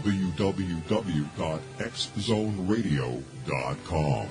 www.xzoneradio.com.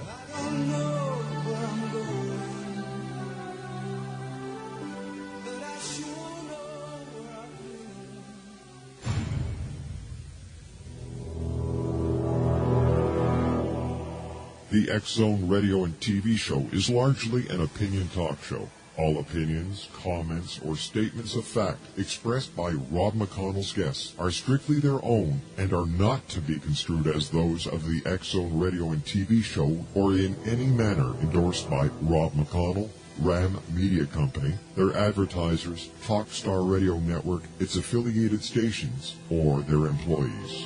The X Zone radio and TV show is largely an opinion talk show. All opinions, comments, or statements of fact expressed by Rob McConnell's guests are strictly their own and are not to be construed as those of the X Zone radio and TV show or in any manner endorsed by Rob McConnell, Ram Media Company, their advertisers, Talkstar Radio Network, its affiliated stations, or their employees.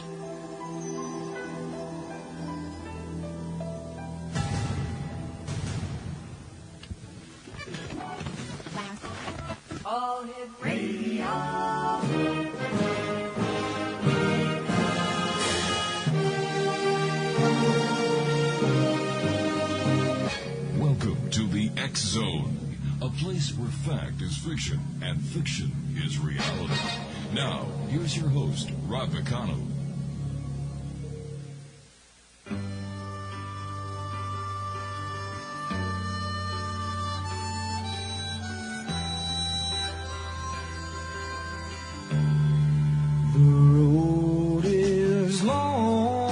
Where fact is fiction and fiction is reality. Now, here's your host, Rob McConnell. The road is long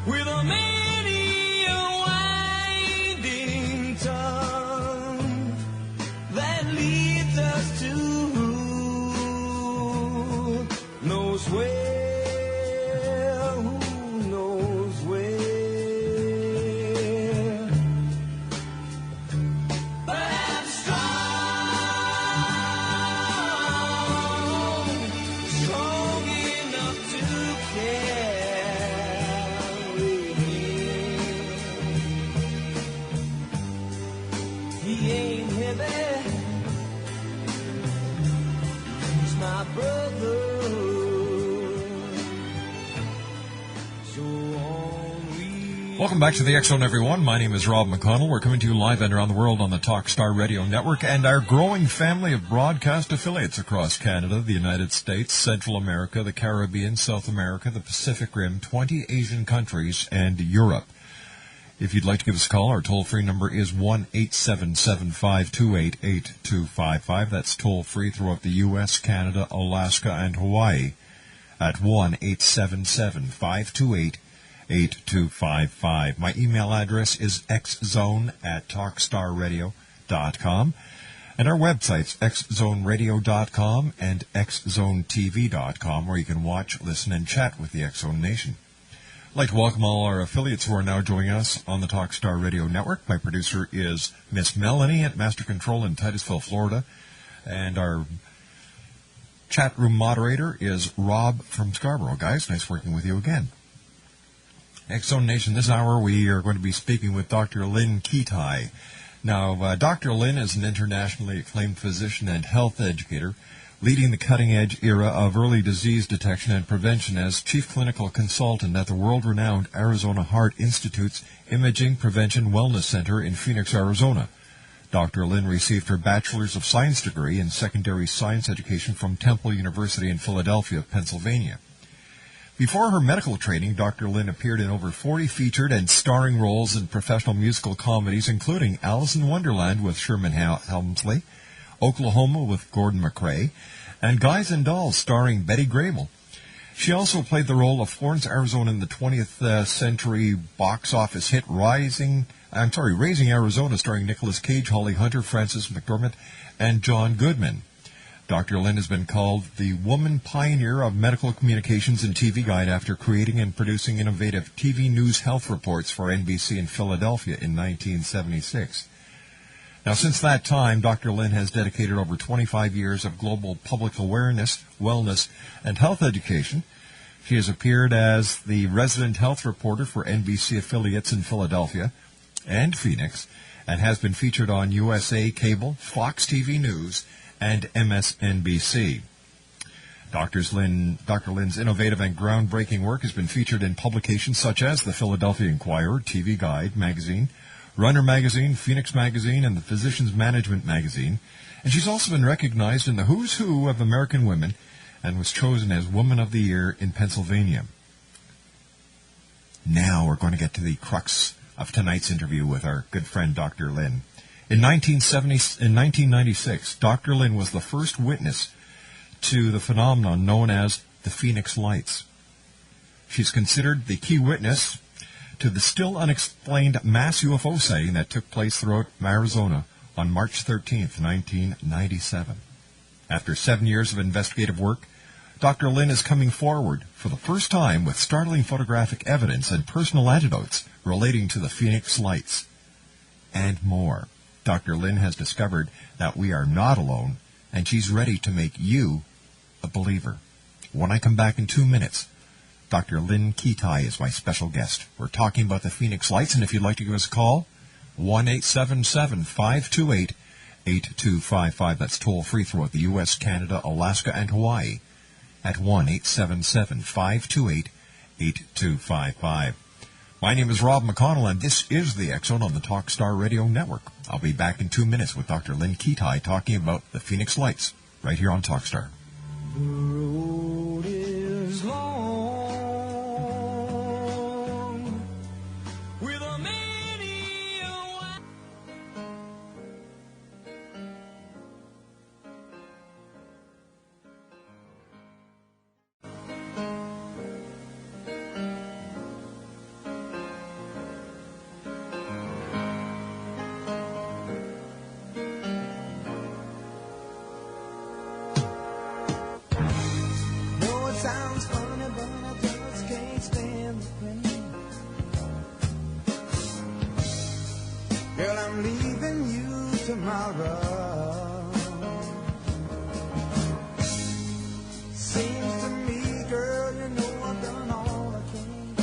with a many a winding tongue that leads us to who knows where, who knows where. But I'm strong enough to carry him. He ain't heavy, he's my brother. So on we Welcome back to the X Zone, everyone. My name is Rob McConnell. We're coming to you live and around the world on the Talkstar Radio Network and our growing family of broadcast affiliates across Canada, the United States, Central America, the Caribbean, South America, the Pacific Rim, 20 Asian countries, and Europe. If you'd like to give us a call, our toll-free number is 1-877-528-8255. That's toll-free throughout the U.S., Canada, Alaska, and Hawaii at 1-877-528-8255. My email address is xzone@talkstarradio.com. And our websites, xzoneradio.com and xzonetv.com, where you can watch, listen, and chat with the X Zone Nation. I'd like to welcome all our affiliates who are now joining us on the Talkstar Radio Network. My producer is Miss Melanie at Master Control in Titusville, Florida. And our chat room moderator is Rob from Scarborough. Guys, nice working with you again. X Zone Nation, this hour we are going to be speaking with Dr. LYNNE KITEI. Now, Dr. LYNNE is an internationally acclaimed physician and health educator, leading the cutting-edge era of early disease detection and prevention as chief clinical consultant at the world-renowned Arizona Heart Institute's Imaging Prevention Wellness Center in Phoenix, Arizona. Dr. LYNNE received her Bachelor's of Science degree in secondary science education from Temple University in Philadelphia, Pennsylvania. Before her medical training, Dr. LYNNE appeared in over 40 featured and starring roles in professional musical comedies, including Alice in Wonderland with Sherman Hemsley, Oklahoma with Gordon McRae, and Guys and Dolls starring Betty Grable. She also played the role of Florence, Arizona in the 20th century box office hit Raising Arizona, starring Nicolas Cage, Holly Hunter, Frances McDormand, and John Goodman. Dr. LYNNE has been called the woman pioneer of medical communications and TV guide after creating and producing innovative TV news health reports for NBC in Philadelphia in 1976. Now, since that time, Dr. LYNNE has dedicated over 25 years of global public awareness, wellness, and health education. She has appeared as the resident health reporter for NBC affiliates in Philadelphia and Phoenix, and has been featured on USA Cable, Fox TV News, and MSNBC. Dr. LYNNE's innovative and groundbreaking work has been featured in publications such as the Philadelphia Inquirer, TV Guide magazine, Runner magazine, Phoenix magazine, and the Physicians Management magazine. And she's also been recognized in the who's who of American women and was chosen as Woman of the Year in Pennsylvania. Now we're going to get to the crux of tonight's interview with our good friend Dr. LYNNE. In 1996, Dr. LYNNE was the first witness to the phenomenon known as the Phoenix Lights. She's considered the key witness to the still unexplained mass UFO sighting that took place throughout Arizona on March 13th, 1997. After 7 years of investigative work, Dr. LYNNE is coming forward for the first time with startling photographic evidence and personal anecdotes relating to the Phoenix Lights and more. Dr. LYNNE has discovered that we are not alone, and she's ready to make you a believer. When I come back in 2 minutes, Dr. LYNNE KITEI is my special guest. We're talking about the Phoenix Lights, and if you'd like to give us a call, 1-877-528-8255. That's toll-free throughout the U.S., Canada, Alaska, and Hawaii at 1-877-528-8255. My name is Rob McConnell, and this is the X-Zone on the Talkstar Radio Network. I'll be back in 2 minutes with Dr. LYNNE KITEI talking about the Phoenix Lights right here on Talkstar. The road is long with a many a know it sounds funny, but I just can't stand the pain. Girl, I'm leaving you tomorrow. Seems to me, girl, you know I've done all I can.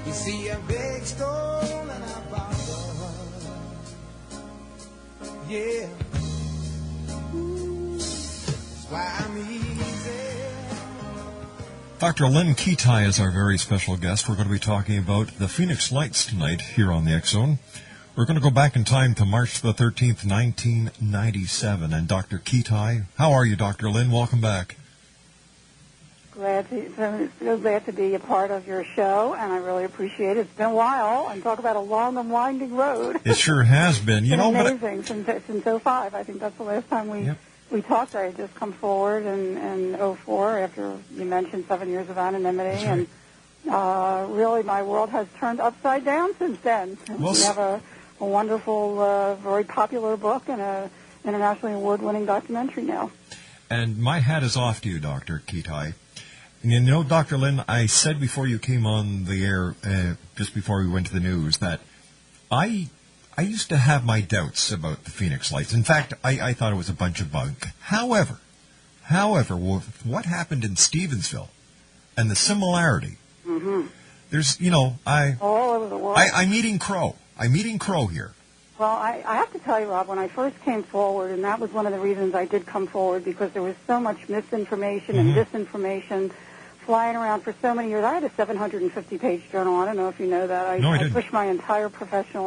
You see a big stone and I borrowed. Yeah. That's why I'm easy. Dr. LYNNE KITEI is our very special guest. We're going to be talking about the Phoenix Lights tonight here on the X-Zone. We're going to go back in time to March the 13th, 1997. And Dr. KITEI, how are you, Dr. LYNNE? Welcome back. So glad to be a part of your show, and I really appreciate it. It's been a while, and talk about a long and winding road. It sure has been. It's been amazing since 05. I think that's the last time we talked. I had just come forward in 04 after you mentioned 7 years of anonymity, right. And really my world has turned upside down since then. Well, we have a wonderful, very popular book and a internationally award-winning documentary now. And my hat is off to you, Dr. KITEI. And you know, Dr. LYNNE, I said before you came on the air, just before we went to the news, that I used to have my doubts about the Phoenix Lights. In fact, I thought it was a bunch of bunk. However, with what happened in Stevensville and the similarity, there's, all over the world. I'm eating crow. I'm eating crow here. Well, I have to tell you, Rob, when I first came forward, and that was one of the reasons I did come forward, because there was so much misinformation and disinformation flying around for so many years. I had a 750-page journal. I don't know if you know that. I pushed my entire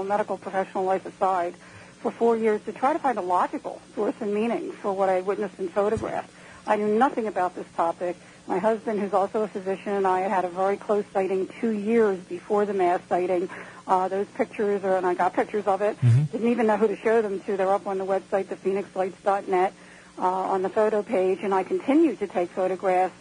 medical professional life aside for 4 years to try to find a logical source and meaning for what I witnessed and photographed. I knew nothing about this topic. My husband, who's also a physician, and I had a very close sighting 2 years before the mass sighting. Those pictures, and I got pictures of it. Didn't even know who to show them to. They're up on the website, thephoenixlights.net, on the photo page, and I continued to take photographs.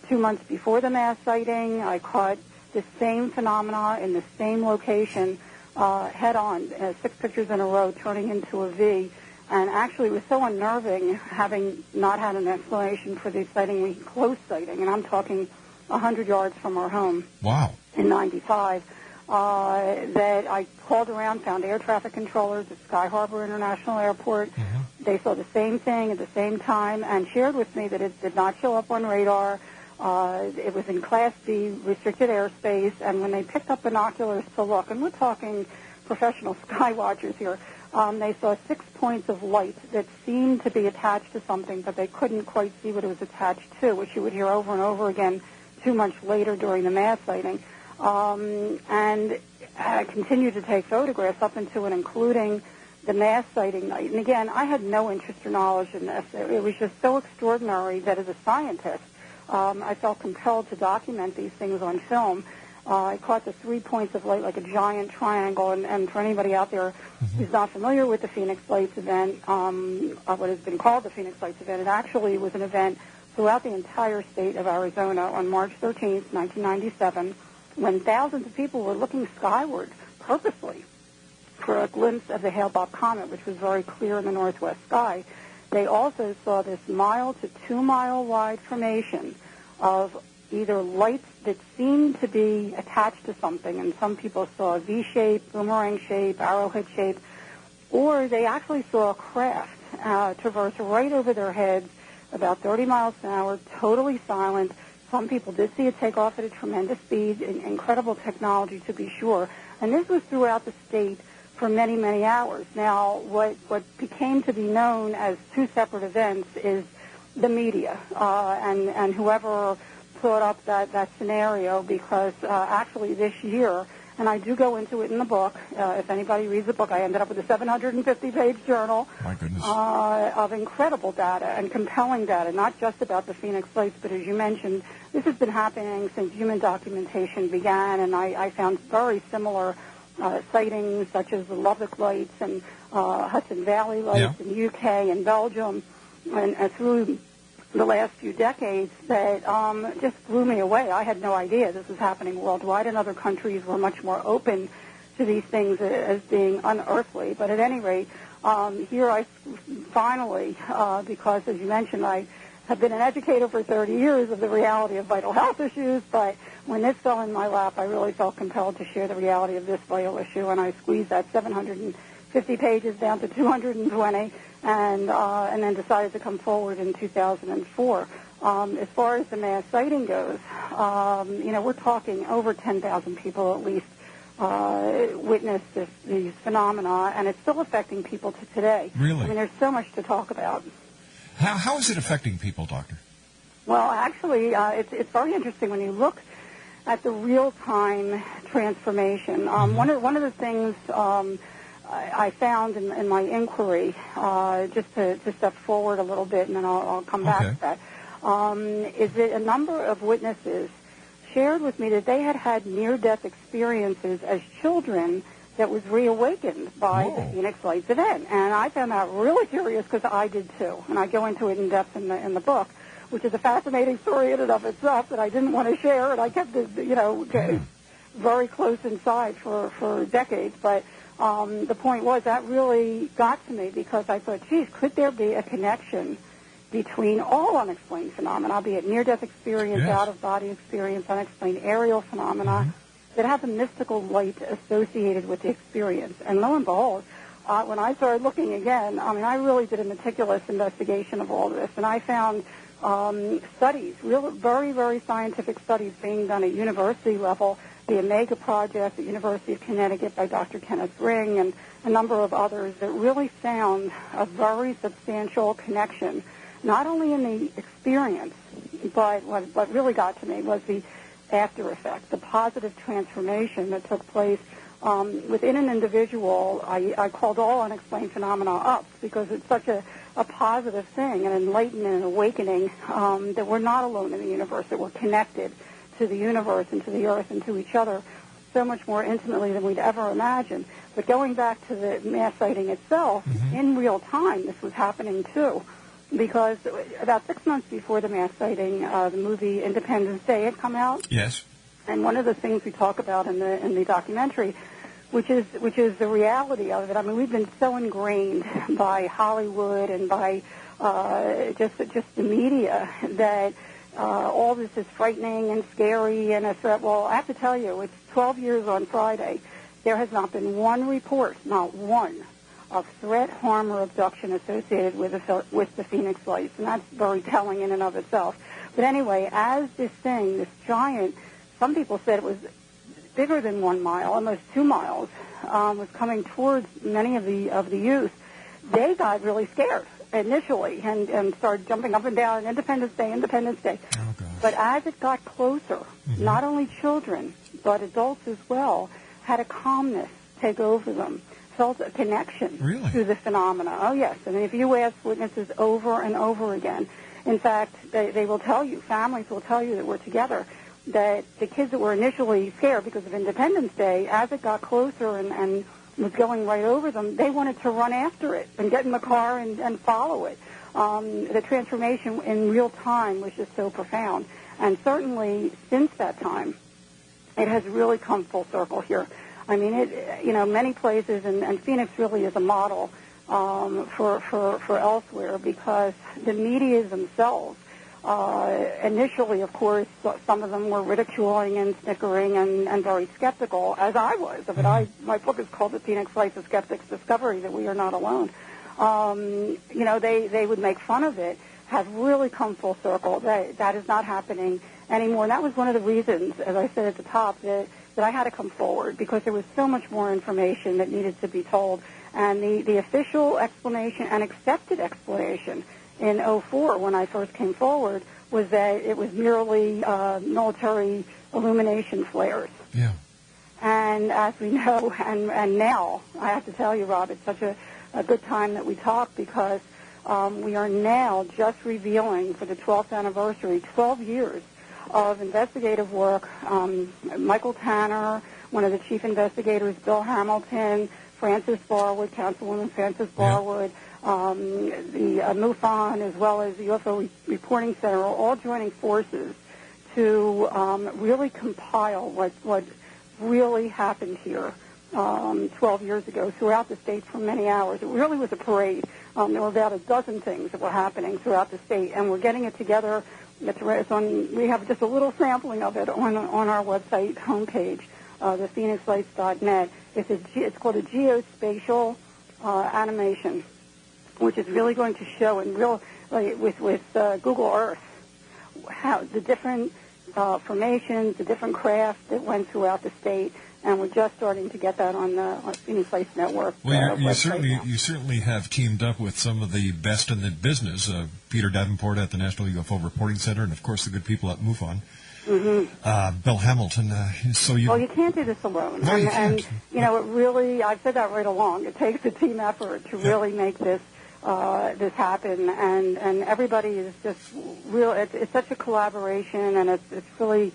2 months before the mass sighting, I caught the same phenomena in the same location, head-on, 6 pictures in a row, turning into a V. And actually, it was so unnerving, having not had an explanation for the sighting, close sighting, and I'm talking 100 yards from our home. Wow. In 95. That I called around, found air traffic controllers at Sky Harbor International Airport. They saw the same thing at the same time and shared with me that it did not show up on radar. It was in Class B, restricted airspace, and when they picked up binoculars to look, and we're talking professional sky watchers here, they saw 6 points of light that seemed to be attached to something, but they couldn't quite see what it was attached to, which you would hear over and over again 2 months later during the mass sighting. And I continued to take photographs up into and including the mass sighting night. And again, I had no interest or knowledge in this. It was just so extraordinary that as a scientist, I felt compelled to document these things on film. I caught the 3 points of light like a giant triangle, and for anybody out there who's not familiar with the Phoenix Lights event, what has been called the Phoenix Lights event, it actually was an event throughout the entire state of Arizona on March 13th, 1997, when thousands of people were looking skyward purposely for a glimpse of the Hale-Bopp comet, which was very clear in the northwest sky. They also saw this 1 to 2 mile wide formation of either lights that seemed to be attached to something, and some people saw a V-shape, boomerang shape, arrowhead shape, or they actually saw a craft traverse right over their heads about 30 miles an hour, totally silent. Some people did see it take off at a tremendous speed, incredible technology to be sure. And this was throughout the state for many, many hours. Now, what became to be known as two separate events is the media and whoever thought up that scenario, because actually this year, and I do go into it in the book, if anybody reads the book, I ended up with a 750-page journal. My goodness. Of incredible data and compelling data, not just about the Phoenix Lights, but as you mentioned, this has been happening since human documentation began, and I found very similar sightings such as the Lubbock Lights and Hudson Valley Lights in the UK and Belgium, and through the last few decades that just blew me away. I had no idea this was happening worldwide, and other countries were much more open to these things as being unearthly. But at any rate, here I finally, because as you mentioned, I have been an educator for 30 years of the reality of vital health issues, but when this fell in my lap, I really felt compelled to share the reality of this vital issue, and I squeezed that 750 pages down to 220, and then decided to come forward in 2004. As far as the mass sighting goes, we're talking over 10,000 people at least witnessed these phenomena, and it's still affecting people to today. Really? I mean, there's so much to talk about. How is it affecting people, Doctor? Well, actually, it's very interesting when you look at the real-time transformation. One of the things I found in my inquiry, just to step forward a little bit, and then I'll come back to that, is that a number of witnesses shared with me that they had near-death experiences as children that was reawakened by the Phoenix Lights event. And I found that really curious because I did too. And I go into it in depth in the book, which is a fascinating story in and of itself that I didn't want to share, and I kept it, very close inside for decades. But the point was that really got to me because I thought, geez, could there be a connection between all unexplained phenomena, be it near-death experience, out-of-body experience, unexplained aerial phenomena, that have a mystical light associated with the experience? And lo and behold, when I started looking again, I really did a meticulous investigation of all this, and I found studies, very, very scientific studies being done at university level, the Omega Project at University of Connecticut by Dr. Kenneth Ring and a number of others that really found a very substantial connection, not only in the experience, but what really got to me was the after effect, the positive transformation that took place within an individual. I called all unexplained phenomena up because it's such a positive thing, an enlightenment and awakening that we're not alone in the universe, that we're connected to the universe and to the earth and to each other so much more intimately than we'd ever imagined. But going back to the mass sighting itself, in real time, this was happening too. Because about 6 months before the mass sighting, the movie Independence Day had come out. Yes. And one of the things we talk about in the documentary, which is the reality of it. We've been so ingrained by Hollywood and by just the media that all this is frightening and scary and a threat. Well, I have to tell you, it's 12 years on Friday. There has not been one report, not one, of threat, harm, or abduction associated with the Phoenix Lights, and that's very telling in and of itself. But anyway, as this thing, this giant, some people said it was bigger than 1 mile, almost 2 miles, was coming towards many of the youth, they got really scared initially and started jumping up and down, Independence Day, Independence Day. Oh, gosh. But as it got closer, not only children, but adults as well, had a calmness take over them. felt a connection Really? to the phenomena. Oh, yes. And if you ask witnesses over and over again, in fact, they will tell you, families will tell you that we're together, that the kids that were initially scared because of Independence Day, as it got closer and was going right over them, they wanted to run after it and get in the car and follow it. The transformation in real time was just so profound. And certainly since that time, it has really come full circle here. I mean, many places, and Phoenix really is a model for elsewhere, because the media themselves, initially, of course, some of them were ridiculing and snickering and very skeptical, as I was. But my book is called The Phoenix Lights, A Skeptic's Discovery, that we are not alone. They would make fun of it, have really come full circle. That is not happening anymore. And that was one of the reasons, as I said at the top, that I had to come forward, because there was so much more information that needed to be told. And the official explanation and accepted explanation in 2004, when I first came forward, was that it was merely military illumination flares. Yeah. And as we know, and now, I have to tell you, Rob, it's such a good time that we talk, because we are now just revealing, for the 12th anniversary, 12 years of investigative work. Michael Tanner, one of the chief investigators, Bill Hamilton, Frances Barwood, Councilwoman Frances Barwood, the MUFON, as well as the UFO Reporting Center, are all joining forces to really compile what really happened here 12 years ago throughout the state for many hours. It really was a parade. There were about a dozen things that were happening throughout the state, and we're getting it together. We have just a little sampling of it on our website homepage, thephoenixlights.net. It's called a geospatial animation, which is really going to show in real, with Google Earth, how the different formations, the different crafts that went throughout the state. And we're just starting to get that on the Phoenix Lights Network. Well, you certainly have teamed up with some of the best in the business. Peter Davenport at the National UFO Reporting Center, and of course the good people at MUFON. Mm-hmm. Bill Hamilton. Well, you can't do this alone. No, you can't. It really, I've said that right along. It takes a team effort to really make this happen, and everybody is just real. It's such a collaboration, and it's really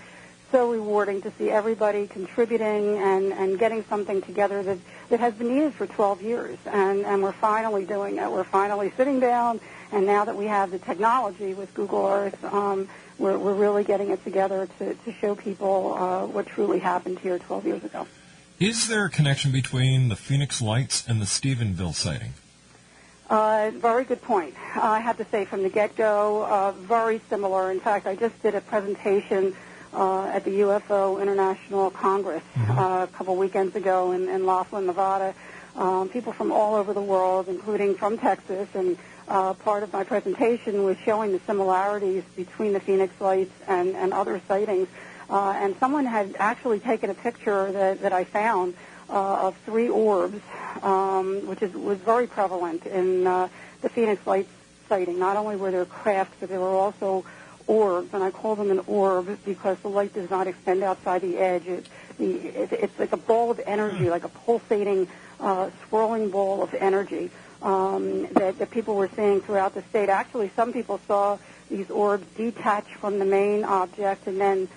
so rewarding to see everybody contributing and getting something together that has been needed for 12 years. And we're finally doing it. We're finally sitting down, and now that we have the technology with Google Earth, we're really getting it together to show people what truly happened here 12 years ago. Is there a connection between the Phoenix Lights and the Stephenville sighting? Very good point. I have to say from the get-go, very similar. In fact, I just did a presentation at the UFO International Congress a couple weekends ago in Laughlin, Nevada. People from all over the world, including from Texas, and part of my presentation was showing the similarities between the Phoenix Lights and other sightings. And someone had actually taken a picture that I found of 3 orbs, which was very prevalent in the Phoenix Lights sighting. Not only were there crafts, but there were also orbs, and I call them an orb because the light does not extend outside the edge. It's like a ball of energy, like a pulsating, swirling ball of energy that people were seeing throughout the state. Actually, some people saw these orbs detach from the main object and then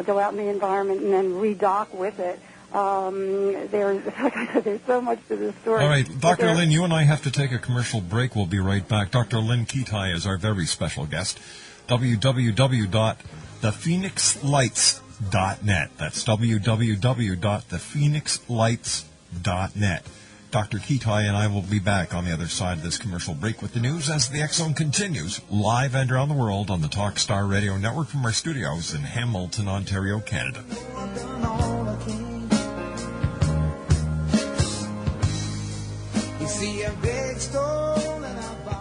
go out in the environment and then redock with it. Like I said, there's so much to this story. All right, Dr. Lynn, you and I have to take a commercial break. We'll be right back. Dr. LYNNE KITEI is our very special guest. www.thephoenixlights.net. That's www.thephoenixlights.net. Dr. KITEI and I will be back on the other side of this commercial break with the news as the X Zone continues live and around the world on the Talkstar Radio Network from our studios in Hamilton, Ontario, Canada. You see a big stone and I borrow.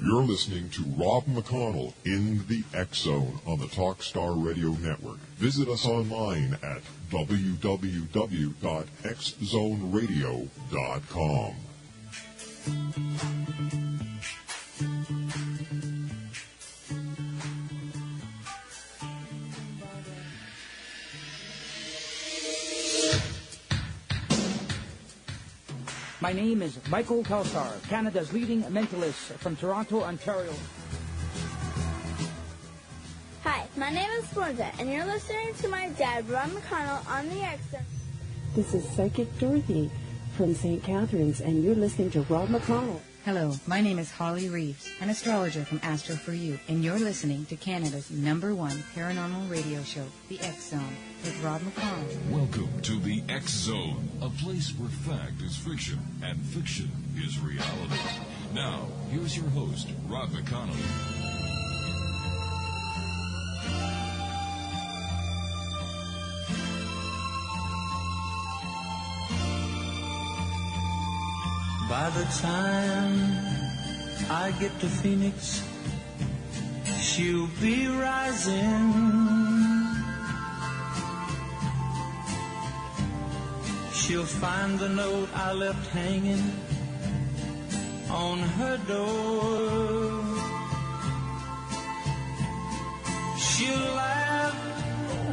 You're listening to Rob McConnell in the X Zone on the Talkstar Radio Network. Visit us online at www.xzoneradio.com. My name is Michael Kelsar, Canada's leading mentalist from Toronto, Ontario. Hi, my name is Florida, and you're listening to my dad, Rob McConnell, on the X-Zone. This is Psychic Dorothy from St. Catharines, and you're listening to Rob McConnell. Hello, my name is Holly Reeves, an astrologer from Astro For You, and you're listening to Canada's #1 paranormal radio show, The X-Zone, with Rob McConnell. Welcome to The X-Zone, a place where fact is fiction and fiction is reality. Now, here's your host, Rob McConnell. By the time I get to Phoenix, she'll be rising. She'll find the note I left hanging on her door. She'll laugh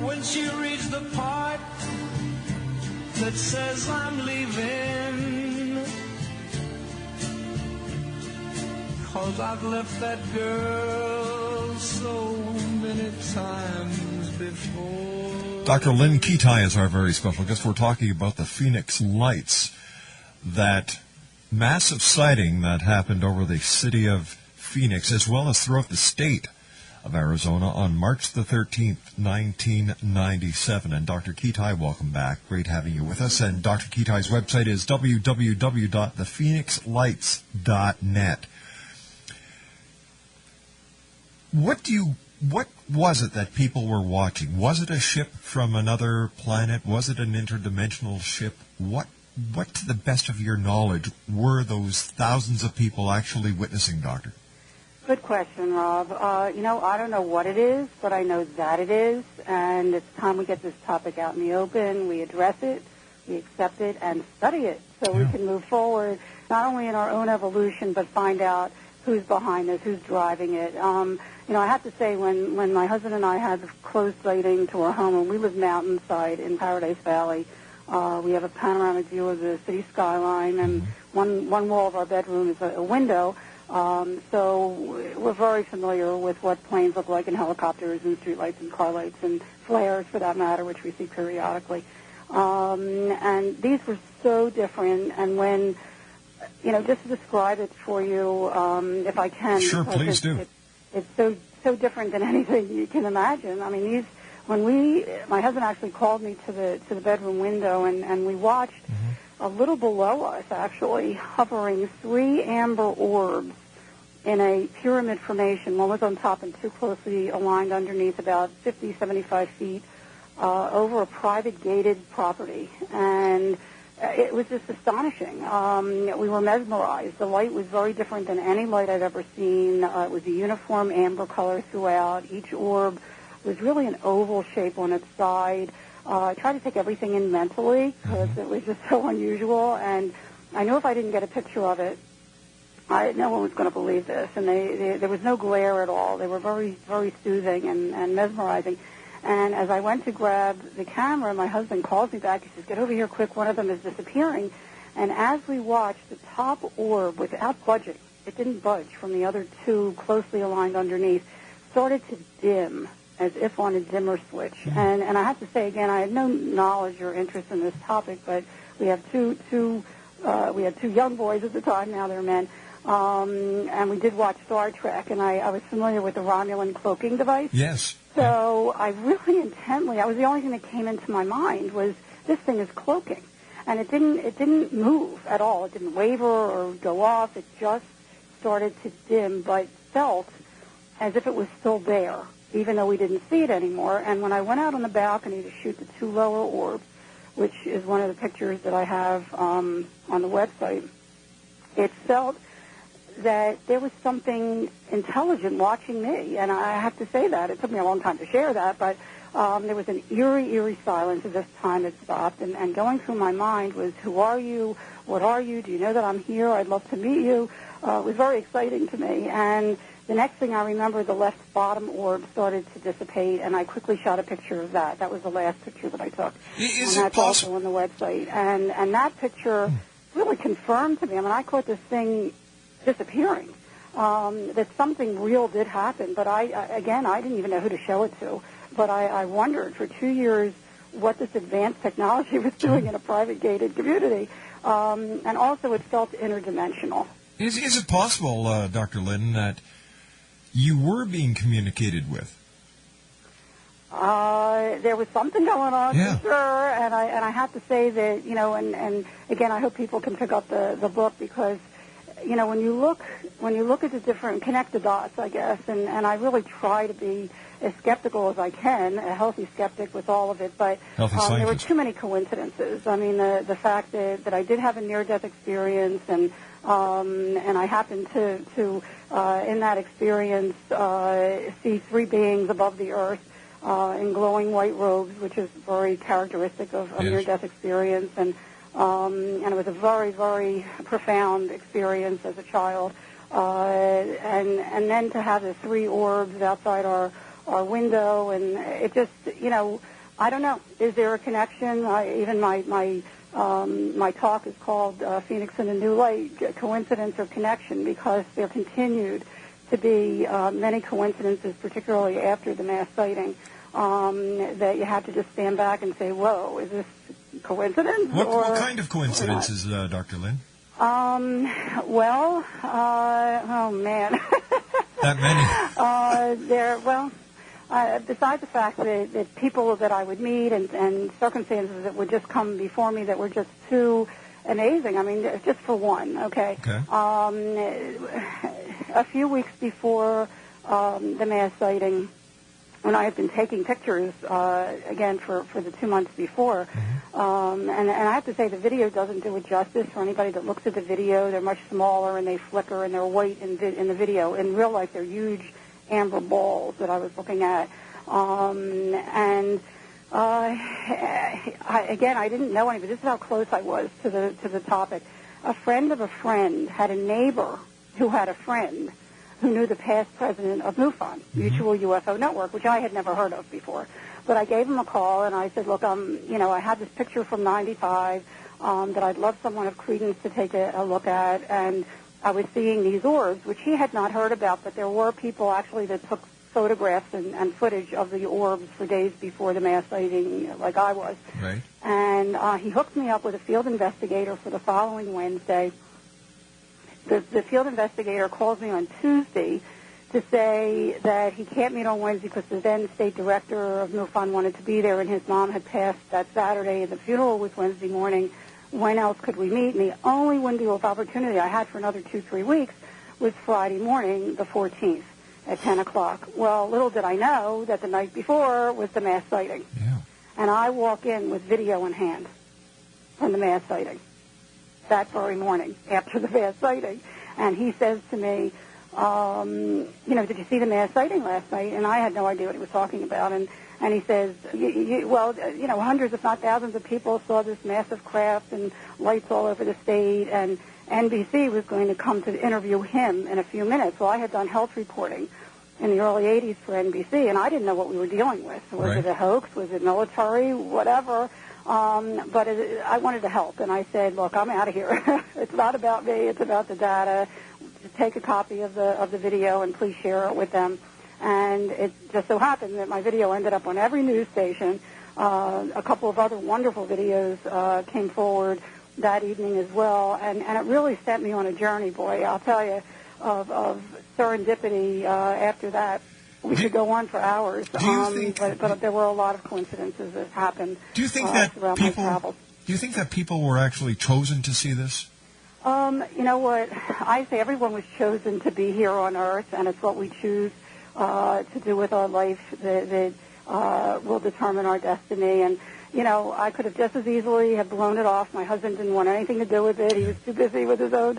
when she reads the part that says I'm leaving. 'Cause I've left that girl so many times before. Dr. LYNNE KITEI is our very special guest. We're talking about the Phoenix Lights, that massive sighting that happened over the city of Phoenix, as well as throughout the state of Arizona on March the 13th, 1997. And Dr. KITEI, welcome back. Great having you with us. And Dr. KITEI's website is www.thephoenixlights.net. What was it that people were watching? Was it a ship from another planet? Was it an interdimensional ship? What, to the best of your knowledge, were those thousands of people actually witnessing, Doctor? Good question, Rob. I don't know what it is, but I know that it is, and it's time we get this topic out in the open. We address it, we accept it, and study it so we can move forward, not only in our own evolution, but find out who's behind this, who's driving it. I have to say, when my husband and I had the closed lighting to our home, and we live mountainside in Paradise Valley, we have a panoramic view of the city skyline, and one wall of our bedroom is a window. So we're very familiar with what planes look like, and helicopters, and streetlights, and car lights, and flares, for that matter, which we see periodically. And these were so different, and when, just to describe it for you, if I can. Sure, please do. It's so different than anything you can imagine. I mean, my husband actually called me to the bedroom window, and we watched a little below us, actually, hovering 3 amber orbs in a pyramid formation. One was on top and 2 closely aligned underneath, about 50, 75 feet, over a private gated property. And it was just astonishing. We were mesmerized. The light was very different than any light I'd ever seen. It was a uniform amber color throughout. Each orb was really an oval shape on its side. I tried to take everything in mentally because it was just so unusual. And I knew if I didn't get a picture of it, no one was going to believe this. And there was no glare at all. They were very, very soothing and mesmerizing. And as I went to grab the camera, my husband calls me back. He says, "Get over here quick. One of them is disappearing." And as we watched, the top orb, without budging, it didn't budge from the other 2 closely aligned underneath, started to dim as if on a dimmer switch. And I have to say, again, I had no knowledge or interest in this topic, but we have two young boys at the time. Now they're men. And we did watch Star Trek, and I was familiar with the Romulan cloaking device. Yes. So I really intently, the only thing that came into my mind was, this thing is cloaking. And it didn't move at all. It didn't waver or go off. It just started to dim, but felt as if it was still there, even though we didn't see it anymore. And when I went out on the balcony to shoot the 2 lower orbs, which is one of the pictures that I have on the website, it felt that there was something intelligent watching me. And I have to say that. It took me a long time to share that, but there was an eerie silence as if time had stopped. And going through my mind was, who are you? What are you? Do you know that I'm here? I'd love to meet you. It was very exciting to me. And the next thing I remember, the left bottom orb started to dissipate, and I quickly shot a picture of that. That was the last picture that I took. Is and it that's also on the website. And that picture really confirmed to me. I mean, I caught this thing disappearing, that something real did happen. But I didn't even know who to show it to. But I wondered for 2 years what this advanced technology was doing in a private gated community. And also it felt interdimensional. Is it possible, Dr. Lynn, that you were being communicated with? There was something going on, for sure, and I have to say that, and again, I hope people can pick up the book, because, when you look at the different, connect the dots, I guess, and I really try to be as skeptical as I can, a healthy skeptic with all of it, but there were too many coincidences. I mean, the fact that I did have a near-death experience, and I happened to in that experience, see 3 beings above the earth, in glowing white robes, which is very characteristic of a near-death experience, and it was a very, very profound experience as a child. And then to have the 3 orbs outside our window, and it just, I don't know. Is there a connection? Even my talk is called Phoenix in a New Light, Coincidence or Connection, because there continued to be many coincidences, particularly after the mass sighting, that you have to just stand back and say, whoa, is this coincidence? What kind of coincidences, Dr. Lynn? Oh, man. That many? Besides the fact that people that I would meet and circumstances that would just come before me that were just too amazing. I mean, just for one, okay? A few weeks before the mass sighting, when I had been taking pictures, again, for the 2 months before, and I have to say the video doesn't do it justice for anybody that looks at the video. They're much smaller, and they flicker, and they're white in the video. In real life, they're huge amber balls that I was looking at. I didn't know anybody. This is how close I was to the topic. A friend of a friend had a neighbor who had a friend who knew the past president of MUFON, Mutual UFO Network, which I had never heard of before. But I gave him a call, and I said, look, I had this picture from 95 that I'd love someone of credence to take a look at, and I was seeing these orbs, which he had not heard about, but there were people actually that took photographs and footage of the orbs for days before the mass sighting, like I was. Right. And he hooked me up with a field investigator for the following Wednesday. The field investigator calls me on Tuesday to say that he can't meet on Wednesday because the then state director of MUFON wanted to be there, and his mom had passed that Saturday, and the funeral was Wednesday morning. When else could we meet? And the only window of opportunity I had for another 2-3 weeks was Friday morning, the 14th, at 10 o'clock. Well, little did I know that the night before was the mass sighting. Yeah. And I walk in with video in hand from the mass sighting that very morning after the mass sighting. And he says to me, did you see the mass sighting last night? And I had no idea what he was talking about. And he says, hundreds if not thousands of people saw this massive craft and lights all over the state, and NBC was going to come to interview him in a few minutes. Well, I had done health reporting in the early 80s for NBC, and I didn't know what we were dealing with. Was it a hoax? Was it military? Whatever. But I wanted to help, and I said, look, I'm out of here. It's not about me. It's about the data. Just take a copy of the video and please share it with them. And it just so happened that my video ended up on every news station. A couple of other wonderful videos came forward that evening as well, and it really set me on a journey, boy, I'll tell you, of serendipity after that. We could go on for hours, but there were a lot of coincidences that happened throughout my travels. Do you think that people were actually chosen to see this? You know what? I say everyone was chosen to be here on Earth, and it's what we choose to do with our life that will determine our destiny. And, I could have just as easily have blown it off. My husband didn't want anything to do with it. He was too busy with his own,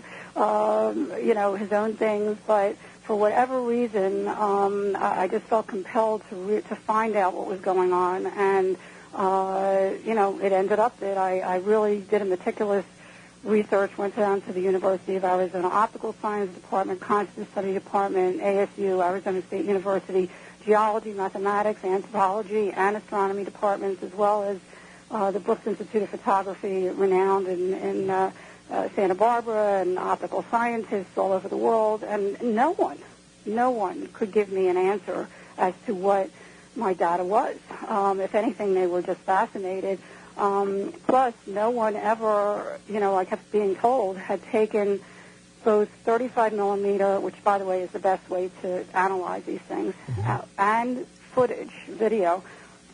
his own things. But for whatever reason, I just felt compelled to find out what was going on. And, it ended up that I really did a meticulous research, went down to the University of Arizona Optical Science Department, Consciousness Study Department, ASU, Arizona State University, Geology, Mathematics, Anthropology, and Astronomy departments, as well as the Brooks Institute of Photography, renowned in Santa Barbara and optical scientists all over the world, and no one could give me an answer as to what my data was. If anything, they were just fascinated. Plus, no one ever, I kept being told, had taken both 35 millimeter, which, by the way, is the best way to analyze these things, and footage, video,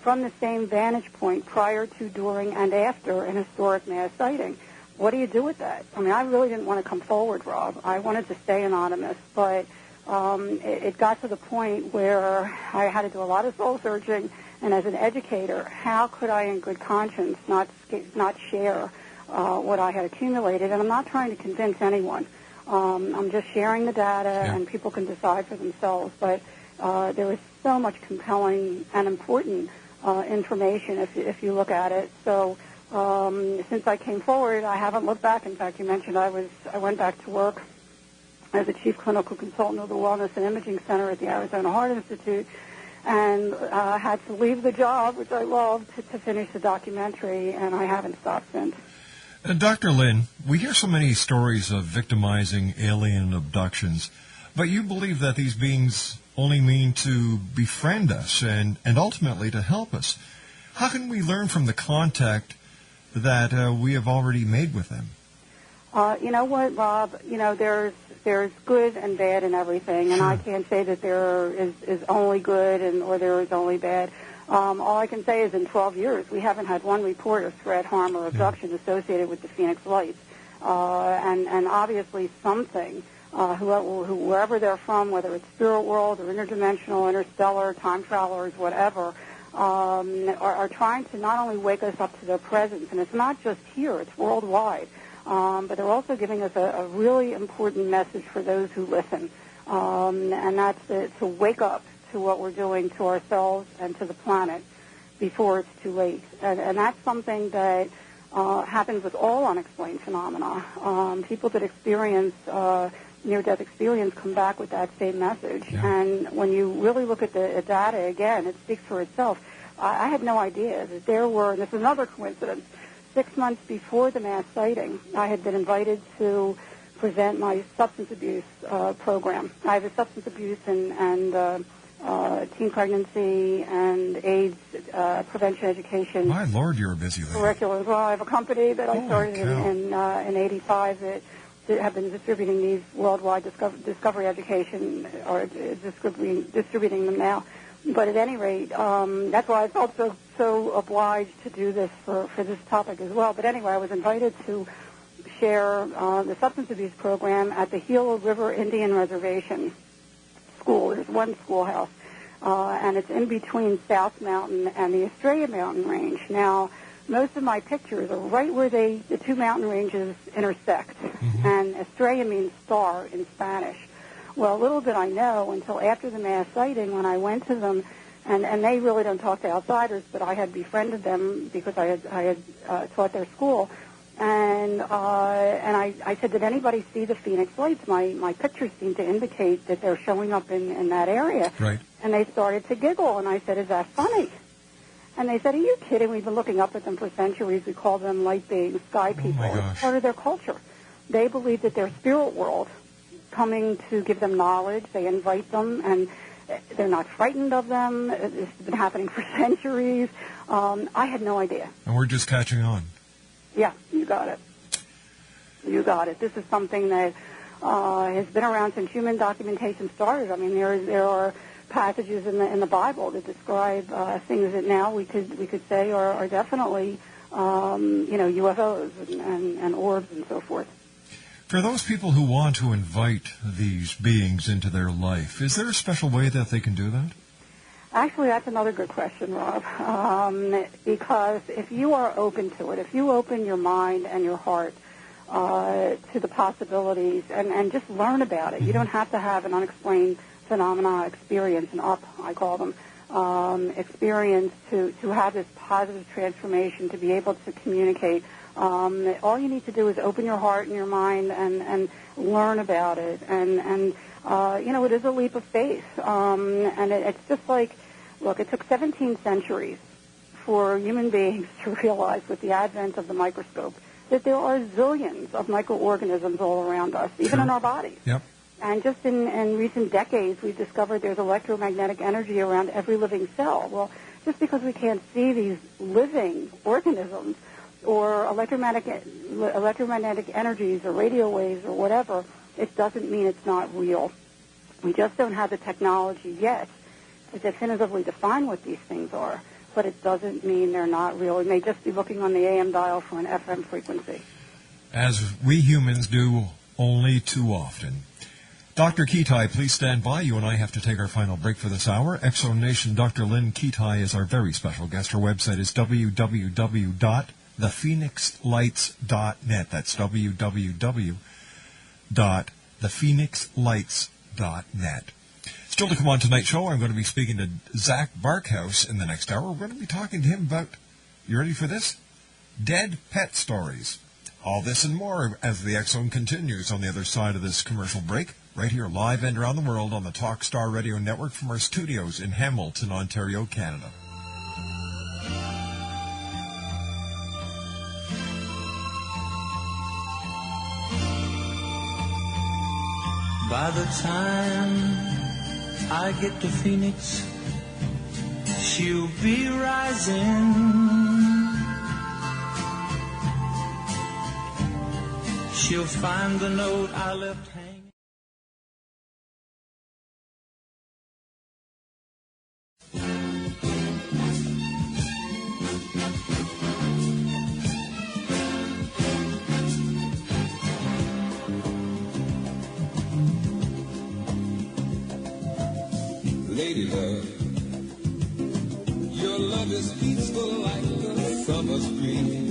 from the same vantage point prior to, during, and after an historic mass sighting. What do you do with that? I mean, I really didn't want to come forward, Rob. I wanted to stay anonymous, but it got to the point where I had to do a lot of soul searching, and as an educator, how could I in good conscience not share what I had accumulated? And I'm not trying to convince anyone. I'm just sharing the data, and people can decide for themselves. But there is so much compelling and important information if you look at it. So since I came forward, I haven't looked back. In fact, you mentioned I went back to work as a chief clinical consultant of the Wellness and Imaging Center at the Arizona Heart Institute, and had to leave the job, which I loved, to finish the documentary, and I haven't stopped since. Dr. Lynn, we hear so many stories of victimizing alien abductions, but you believe that these beings only mean to befriend us and ultimately to help us. How can we learn from the contact that we have already made with them? You know what, Rob? There's good and bad in everything, and I can't say that there is only good or there is only bad. All I can say is in 12 years, we haven't had one report of threat, harm, or abduction associated with the Phoenix Lights. And obviously something, wherever they're from, whether it's spirit world or interdimensional, interstellar, time travelers, whatever, are trying to not only wake us up to their presence, and it's not just here, it's worldwide, but they're also giving us a really important message for those who listen, and that's to wake up to what we're doing to ourselves and to the planet before it's too late. And that's something that happens with all unexplained phenomena. People that experience near-death experience come back with that same message. Yeah. And when you really look at the data again, it speaks for itself. I had no idea that there were, and this is another coincidence, 6 months before the mass sighting, I had been invited to present my substance abuse program. I have a substance abuse and teen pregnancy and AIDS prevention education. My Lord, you're a busy lady. Curriculum. Well, I have a company that I started in '85 that have been distributing these worldwide discovery education, or distributing them now. But at any rate, that's why I felt so obliged to do this for this topic as well. But anyway, I was invited to share the substance abuse program at the Gila River Indian Reservation School. There's one schoolhouse, and it's in between South Mountain and the Estrella Mountain Range. Now, most of my pictures are right where the two mountain ranges intersect, and Estrella means star in Spanish. Well, little did I know until after the mass sighting when I went to them, and they really don't talk to outsiders, but I had befriended them because I had taught their school. And I said, did anybody see the Phoenix Lights? My pictures seem to indicate that they're showing up in that area. Right. And they started to giggle, and I said, is that funny? And they said, are you kidding? We've been looking up at them for centuries. We call them light beings, sky people. Oh my gosh. It's part of their culture. They believe that their spirit world coming to give them knowledge. They invite them, and they're not frightened of them. It's been happening for centuries. I had no idea. And we're just catching on. Yeah, you got it. You got it. This is something that has been around since human documentation started. I mean, there are passages in the Bible that describe things that now we could say are definitely UFOs and orbs and so forth. For those people who want to invite these beings into their life, is there a special way that they can do that? Actually, that's another good question, Rob, because if you are open to it, if you open your mind and your heart to the possibilities and just learn about it, you don't have to have an unexplained phenomena experience, an UP, I call them, experience to have this positive transformation, to be able to communicate. All you need to do is open your heart and your mind and learn about it. And it is a leap of faith. And it's just like, look, it took 17 centuries for human beings to realize with the advent of the microscope that there are zillions of microorganisms all around us, even in our bodies. Yep. And just in recent decades, we've discovered there's electromagnetic energy around every living cell. Well, just because we can't see these living organisms or electromagnetic energies or radio waves or whatever, it doesn't mean it's not real. We just don't have the technology yet to definitively define what these things are, but it doesn't mean they're not real. We may just be looking on the AM dial for an FM frequency. As we humans do only too often. Dr. KITEI, please stand by. You and I have to take our final break for this hour. Exo Nation, Dr. LYNNE KITEI is our very special guest. Her website is www.thephoenixlights.net. That's www.thephoenixlights.net. Still to come on tonight's show, I'm going to be speaking to Zach Barkhouse in the next hour. We're going to be talking to him about, you ready for this? Dead pet stories. All this and more as the X-Zone continues on the other side of this commercial break, right here live and around the world on the Talkstar Radio Network from our studios in Hamilton, Ontario, Canada. By the time I get to Phoenix, she'll be rising. She'll find the note I left hanging. Lady love, your love is peaceful like the summer's breeze.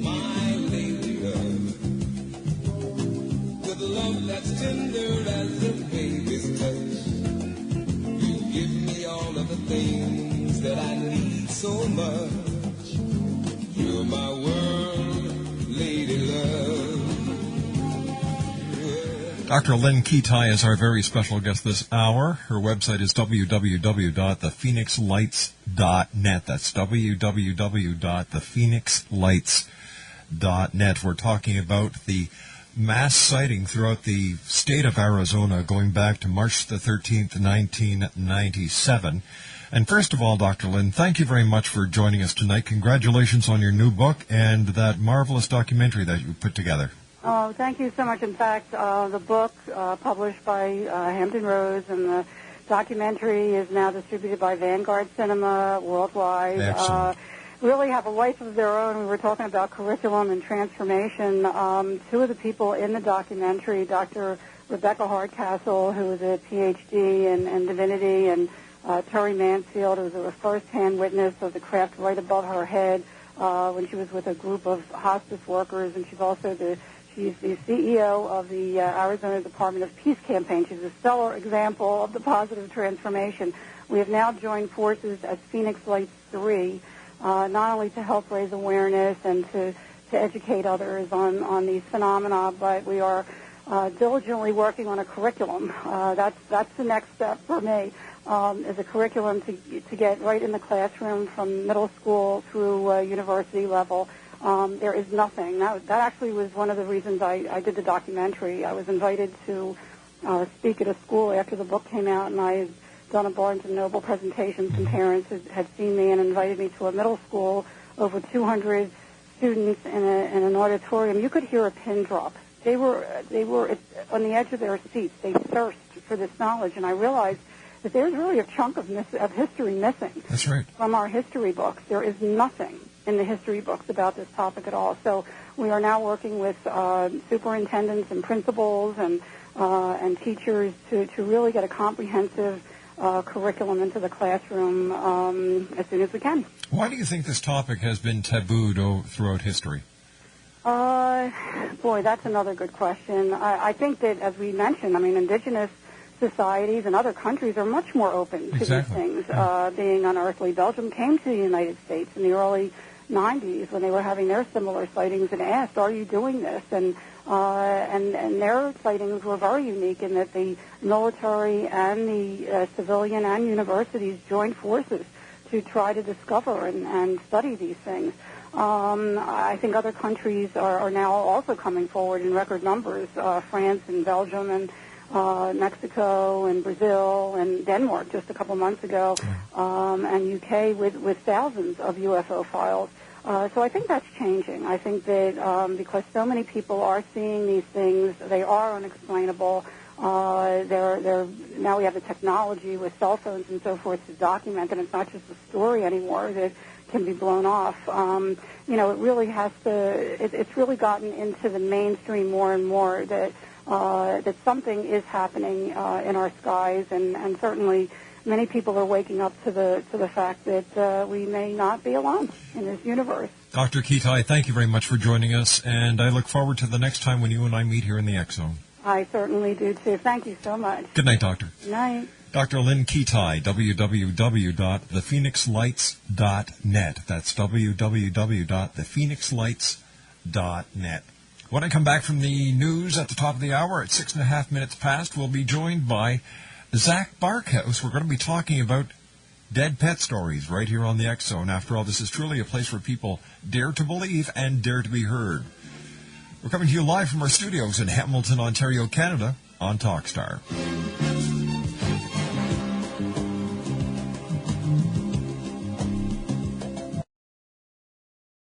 My lady love, with love that's tender as a baby's touch, you give me all of the things that I need so much. You're my world, lady love. Dr. LYNNE KITEI is our very special guest this hour. Her website is www.thephoenixlights.net. That's www.thephoenixlights.net. We're talking about the mass sighting throughout the state of Arizona going back to March the 13th, 1997. And first of all, Dr. LYNNE, thank you very much for joining us tonight. Congratulations on your new book and that marvelous documentary that you put together. Oh, thank you so much. In fact, the book published by Hampton Roads and the documentary is now distributed by Vanguard Cinema worldwide. Really have a life of their own. We were talking about curriculum and transformation. Two of the people in the documentary, Dr. Rebecca Hardcastle, who was a Ph.D. in divinity, and Terry Mansfield, who was a first-hand witness of the craft right above her head when she was with a group of hospice workers, and she's the CEO of the Arizona Department of Peace Campaign. She's a stellar example of the positive transformation. We have now joined forces as Phoenix Lights 3, not only to help raise awareness and to educate others on these phenomena, but we are diligently working on a curriculum. That's the next step for me, is a curriculum to get right in the classroom from middle school through university level. There is nothing. That actually was one of the reasons I did the documentary. I was invited to speak at a school after the book came out, and I had done a Barnes & Noble presentation. Some parents had seen me and invited me to a middle school, over 200 students in an auditorium. You could hear a pin drop. They were on the edge of their seats. They thirst for this knowledge, and I realized that there's really a chunk of history missing. That's right. From our history books. There is nothing in the history books about this topic at all. So we are now working with superintendents and principals and teachers to really get a comprehensive curriculum into the classroom as soon as we can. Why do you think this topic has been tabooed throughout history? Boy, that's another good question. I think that, as we mentioned, indigenous societies and other countries are much more open to these things being unearthly. Belgium came to the United States in the early 90s when they were having their similar sightings and asked, "Are you doing this?" And their sightings were very unique in that the military and the civilian and universities joined forces to try to discover and study these things. I think other countries are now also coming forward in record numbers, France and Belgium and Mexico and Brazil and Denmark just a couple months ago, and UK with thousands of UFO files. So I think that's changing. I think that because so many people are seeing these things, they are unexplainable. Now we have the technology with cell phones and so forth to document, and it's not just a story anymore that can be blown off. It really has to. It's really gotten into the mainstream more and more that something is happening in our skies, and certainly many people are waking up to the fact that we may not be alone in this universe. Dr. KITEI, thank you very much for joining us, and I look forward to the next time when you and I meet here in the X Zone. I certainly do, too. Thank you so much. Good night, Doctor. Good night. Dr. LYNNE KITEI, www.thephoenixlights.net. That's www.thephoenixlights.net. When I come back from the news at the top of the hour at 6.5 minutes past, we'll be joined by Zach Barkhouse. We're going to be talking about dead pet stories right here on the X Zone. After all, this is truly a place where people dare to believe and dare to be heard. We're coming to you live from our studios in Hamilton, Ontario, Canada, on Talkstar.